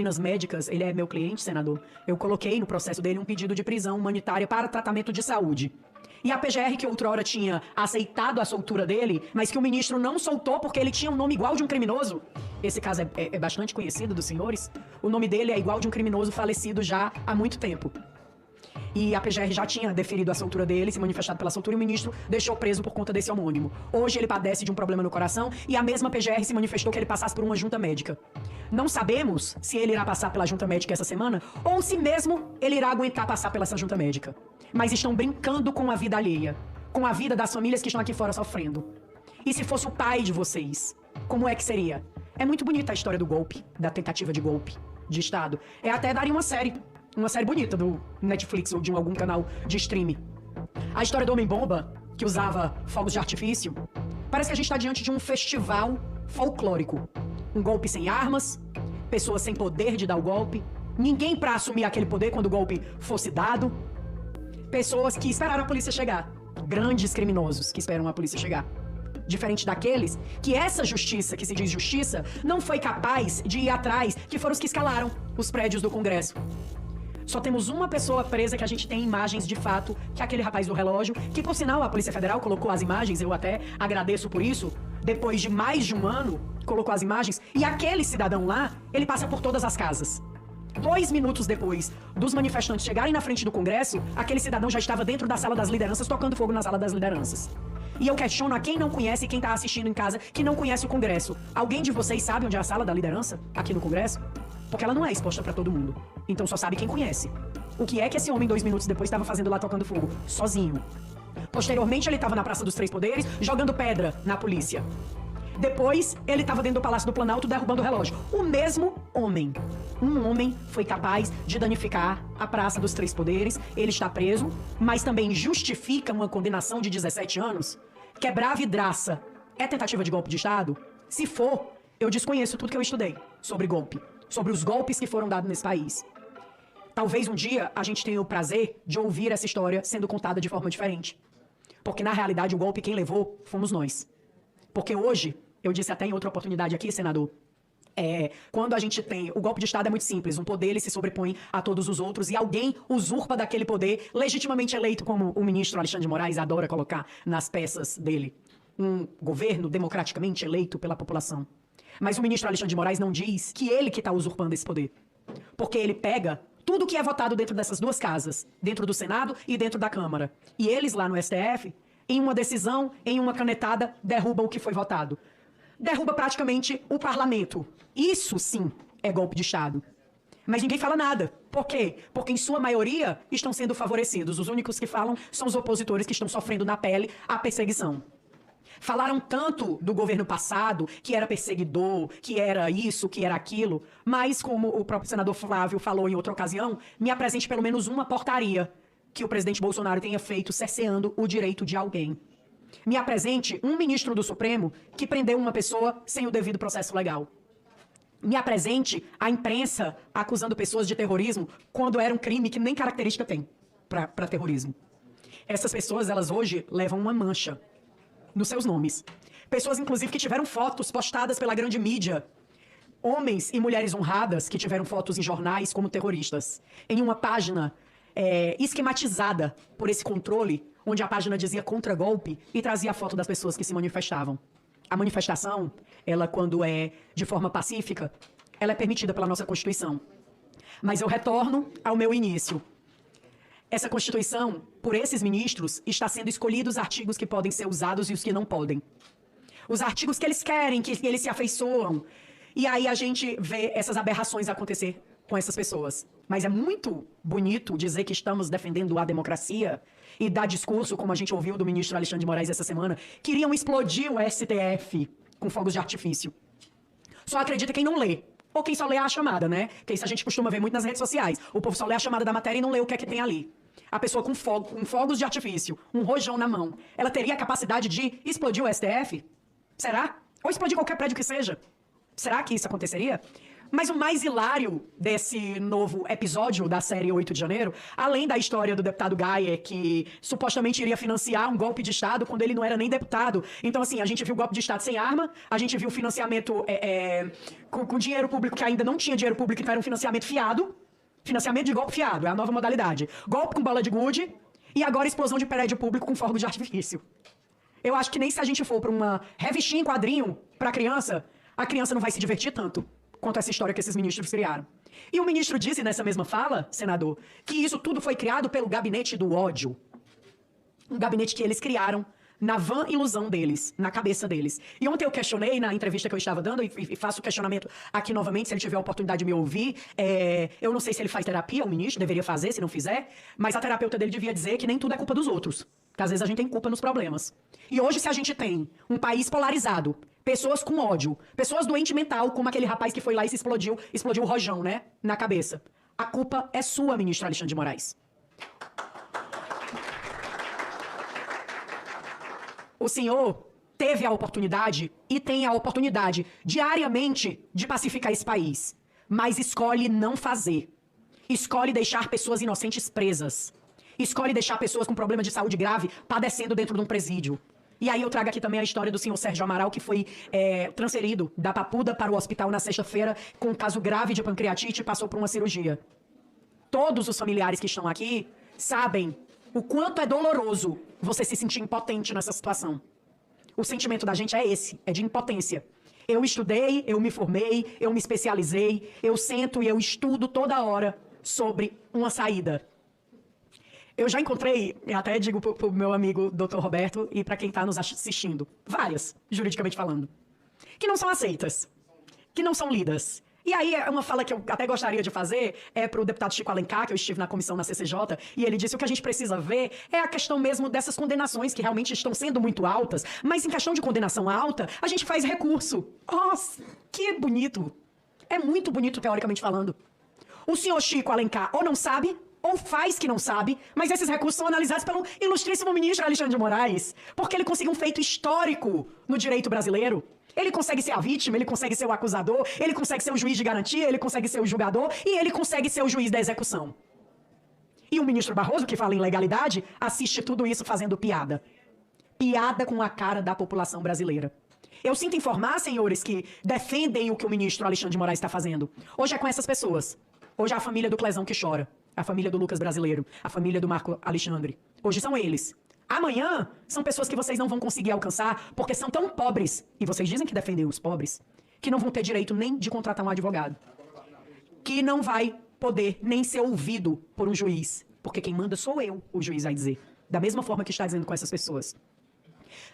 Nas médicas, ele é meu cliente, senador. Eu coloquei no processo dele um pedido de prisão humanitária para tratamento de saúde. E a PGR, que outrora tinha aceitado a soltura dele, mas que o ministro não soltou porque ele tinha um nome igual de um criminoso. Esse caso é bastante conhecido dos senhores. O nome dele é igual de um criminoso falecido já há muito tempo. E a PGR já tinha deferido a soltura dele, se manifestado pela soltura, e o ministro deixou preso por conta desse homônimo. Hoje ele padece de um problema no coração e a mesma PGR se manifestou que ele passasse por uma junta médica. Não sabemos se ele irá passar pela junta médica essa semana ou se mesmo ele irá aguentar passar pela essa junta médica. Mas estão brincando com a vida alheia, com a vida das famílias que estão aqui fora sofrendo. E se fosse o pai de vocês, como é que seria? É muito bonita a história do golpe, da tentativa de golpe de Estado. Até daria uma série bonita do Netflix ou de algum canal de streaming. A história do Homem-Bomba, que usava fogos de artifício, parece que a gente está diante de um festival folclórico. Um golpe sem armas, pessoas sem poder de dar o golpe, ninguém para assumir aquele poder quando o golpe fosse dado, pessoas que esperaram a polícia chegar, grandes criminosos que esperam a polícia chegar. Diferente daqueles que essa justiça, que se diz justiça, não foi capaz de ir atrás, que foram os que escalaram os prédios do Congresso. Só temos uma pessoa presa que a gente tem imagens de fato, que é aquele rapaz do relógio, que por sinal a Polícia Federal colocou as imagens, eu até agradeço por isso, depois de mais de um ano, colocou as imagens, e aquele cidadão lá, ele passa por todas as casas. 2 minutos depois dos manifestantes chegarem na frente do Congresso, aquele cidadão já estava dentro da sala das lideranças, tocando fogo na sala das lideranças. E eu questiono a quem não conhece e quem está assistindo em casa, que não conhece o Congresso. Alguém de vocês sabe onde é a sala da liderança, aqui no Congresso? Porque ela não é exposta pra todo mundo. Então só sabe quem conhece. O que é que esse homem 2 minutos depois estava fazendo lá tocando fogo? Sozinho. Posteriormente ele estava na Praça dos Três Poderes, jogando pedra na polícia. Depois ele estava dentro do Palácio do Planalto derrubando o relógio. O mesmo homem. Um homem foi capaz de danificar a Praça dos Três Poderes. Ele está preso, mas também justifica uma condenação de 17 anos. Quebrar a vidraça é tentativa de golpe de Estado? Se for, eu desconheço tudo que eu estudei sobre golpe. Sobre os golpes que foram dados nesse país. Talvez um dia a gente tenha o prazer de ouvir essa história sendo contada de forma diferente. Porque na realidade o golpe quem levou fomos nós. Porque hoje, eu disse até em outra oportunidade aqui, senador, quando a gente tem... O golpe de Estado é muito simples. Um poder ele se sobrepõe a todos os outros e alguém usurpa daquele poder legitimamente eleito, como o ministro Alexandre de Moraes adora colocar nas peças dele. Um governo democraticamente eleito pela população. Mas o ministro Alexandre de Moraes não diz que ele que está usurpando esse poder. Porque ele pega tudo que é votado dentro dessas duas casas, dentro do Senado e dentro da Câmara. E eles lá no STF, em uma decisão, em uma canetada, derrubam o que foi votado. Derruba praticamente o parlamento. Isso sim é golpe de Estado. Mas ninguém fala nada. Por quê? Porque em sua maioria estão sendo favorecidos. Os únicos que falam são os opositores que estão sofrendo na pele a perseguição. Falaram tanto do governo passado, que era perseguidor, que era isso, que era aquilo, mas como o próprio senador Flávio falou em outra ocasião, me apresente pelo menos uma portaria que o presidente Bolsonaro tenha feito cerceando o direito de alguém. Me apresente um ministro do Supremo que prendeu uma pessoa sem o devido processo legal. Me apresente a imprensa acusando pessoas de terrorismo quando era um crime que nem característica tem para terrorismo. Essas pessoas, elas hoje levam uma mancha nos seus nomes. Pessoas, inclusive, que tiveram fotos postadas pela grande mídia. Homens e mulheres honradas que tiveram fotos em jornais como terroristas. Em uma página esquematizada por esse controle, onde a página dizia contra-golpe e trazia a foto das pessoas que se manifestavam. A manifestação, ela quando é de forma pacífica, ela é permitida pela nossa Constituição. Mas eu retorno ao meu início. Essa Constituição, por esses ministros, está sendo escolhidos os artigos que podem ser usados e os que não podem. Os artigos que eles querem, que eles se afeiçoam. E aí a gente vê essas aberrações acontecer com essas pessoas. Mas é muito bonito dizer que estamos defendendo a democracia e dar discurso, como a gente ouviu do ministro Alexandre de Moraes essa semana, que iriam explodir o STF com fogos de artifício. Só acredita quem não lê. Ou quem só lê a chamada, né? Que isso a gente costuma ver muito nas redes sociais. O povo só lê a chamada da matéria e não lê o que é que tem ali. A pessoa com fogos de artifício, um rojão na mão, ela teria a capacidade de explodir o STF? Será? Ou explodir qualquer prédio que seja? Será que isso aconteceria? Mas o mais hilário desse novo episódio da série 8 de janeiro, além da história do deputado Gayer, que supostamente iria financiar um golpe de Estado quando ele não era nem deputado. Então, assim, a gente viu golpe de Estado sem arma, a gente viu financiamento com dinheiro público que ainda não tinha dinheiro público, então era um financiamento fiado. Financiamento de golpe fiado, é a nova modalidade. Golpe com bala de gude e agora explosão de prédio público com fogo de artifício. Eu acho que nem se a gente for para uma revistinha em quadrinho para a criança não vai se divertir tanto quanto essa história que esses ministros criaram. E o ministro disse nessa mesma fala, senador, que isso tudo foi criado pelo gabinete do ódio. Um gabinete que eles criaram na vã ilusão deles, na cabeça deles. E ontem eu questionei na entrevista que eu estava dando, e faço o questionamento aqui novamente, se ele tiver a oportunidade de me ouvir. Eu não sei se ele faz terapia, o ministro deveria fazer, se não fizer, mas a terapeuta dele devia dizer que nem tudo é culpa dos outros. Que às vezes a gente tem culpa nos problemas. E hoje, se a gente tem um país polarizado, pessoas com ódio, pessoas doentes mental, como aquele rapaz que foi lá e se explodiu o rojão, né, na cabeça. A culpa é sua, ministro Alexandre de Moraes. O senhor teve a oportunidade e tem a oportunidade diariamente de pacificar esse país, mas escolhe não fazer. Escolhe deixar pessoas inocentes presas. Escolhe deixar pessoas com problema de saúde grave padecendo dentro de um presídio. E aí eu trago aqui também a história do senhor Sérgio Amaral, que foi transferido da Papuda para o hospital na sexta-feira com um caso grave de pancreatite e passou por uma cirurgia. Todos os familiares que estão aqui sabem o quanto é doloroso você se sentir impotente nessa situação. O sentimento da gente é esse, é de impotência. Eu estudei, eu me formei, eu me especializei, eu sento e eu estudo toda hora sobre uma saída. Eu já encontrei, até digo pro meu amigo Dr. Roberto e para quem está nos assistindo, várias, juridicamente falando, que não são aceitas, que não são lidas. E aí, uma fala que eu até gostaria de fazer é para o deputado Chico Alencar, que eu estive na comissão na CCJ, e ele disse que o que a gente precisa ver é a questão mesmo dessas condenações que realmente estão sendo muito altas, mas em questão de condenação alta, a gente faz recurso. Nossa, que bonito. É muito bonito, teoricamente falando. O senhor Chico Alencar ou não sabe, ou faz que não sabe, mas esses recursos são analisados pelo ilustríssimo ministro Alexandre de Moraes, porque ele conseguiu um feito histórico no direito brasileiro. Ele consegue ser a vítima, ele consegue ser o acusador, ele consegue ser o juiz de garantia, ele consegue ser o julgador e ele consegue ser o juiz da execução. E o ministro Barroso, que fala em legalidade, assiste tudo isso fazendo piada. Piada com a cara da população brasileira. Eu sinto informar, senhores, que defendem o que o ministro Alexandre de Moraes está fazendo. Hoje é com essas pessoas. Hoje é a família do Clezão que chora. A família do Lucas Brasileiro. A família do Marco Alexandre. Hoje são eles. Amanhã são pessoas que vocês não vão conseguir alcançar porque são tão pobres, e vocês dizem que defendem os pobres, que não vão ter direito nem de contratar um advogado. Que não vai poder nem ser ouvido por um juiz, porque quem manda sou eu, o juiz vai dizer. Da mesma forma que está dizendo com essas pessoas.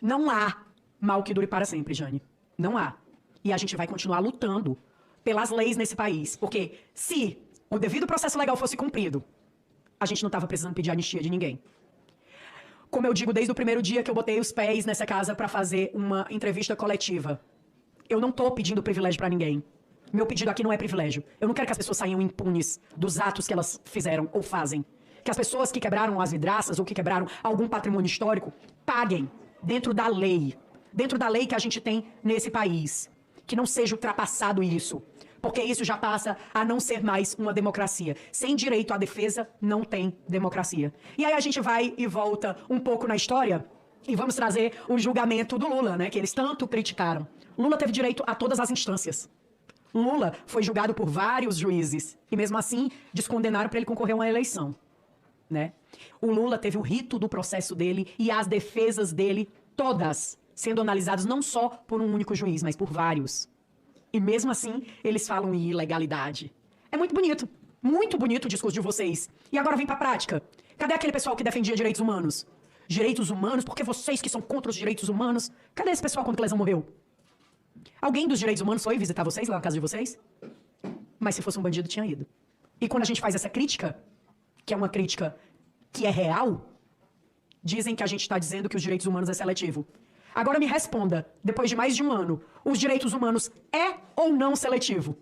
Não há mal que dure para sempre, Jane. Não há. E a gente vai continuar lutando pelas leis nesse país, porque se o devido processo legal fosse cumprido, a gente não estava precisando pedir anistia de ninguém. Como eu digo desde o primeiro dia que eu botei os pés nessa casa para fazer uma entrevista coletiva. Eu não estou pedindo privilégio para ninguém. Meu pedido aqui não é privilégio. Eu não quero que as pessoas saiam impunes dos atos que elas fizeram ou fazem. Que as pessoas que quebraram as vidraças ou que quebraram algum patrimônio histórico paguem dentro da lei. Dentro da lei que a gente tem nesse país. Que não seja ultrapassado isso. Porque isso já passa a não ser mais uma democracia. Sem direito à defesa, não tem democracia. E aí a gente vai e volta um pouco na história e vamos trazer o julgamento do Lula, né, que eles tanto criticaram. Lula teve direito a todas as instâncias. Lula foi julgado por vários juízes e mesmo assim descondenaram para ele concorrer a uma eleição, né? O Lula teve o rito do processo dele e as defesas dele todas sendo analisadas não só por um único juiz, mas por vários. E mesmo assim, eles falam em ilegalidade. É muito bonito o discurso de vocês. E agora vem pra prática. Cadê aquele pessoal que defendia direitos humanos? Direitos humanos, porque vocês que são contra os direitos humanos. Cadê esse pessoal quando Clezão morreu? Alguém dos direitos humanos foi visitar vocês lá na casa de vocês? Mas se fosse um bandido, tinha ido. E quando a gente faz essa crítica, que é uma crítica que é real, dizem que a gente está dizendo que os direitos humanos é seletivo. Agora me responda, depois de mais de um ano, os direitos humanos é ou não seletivo?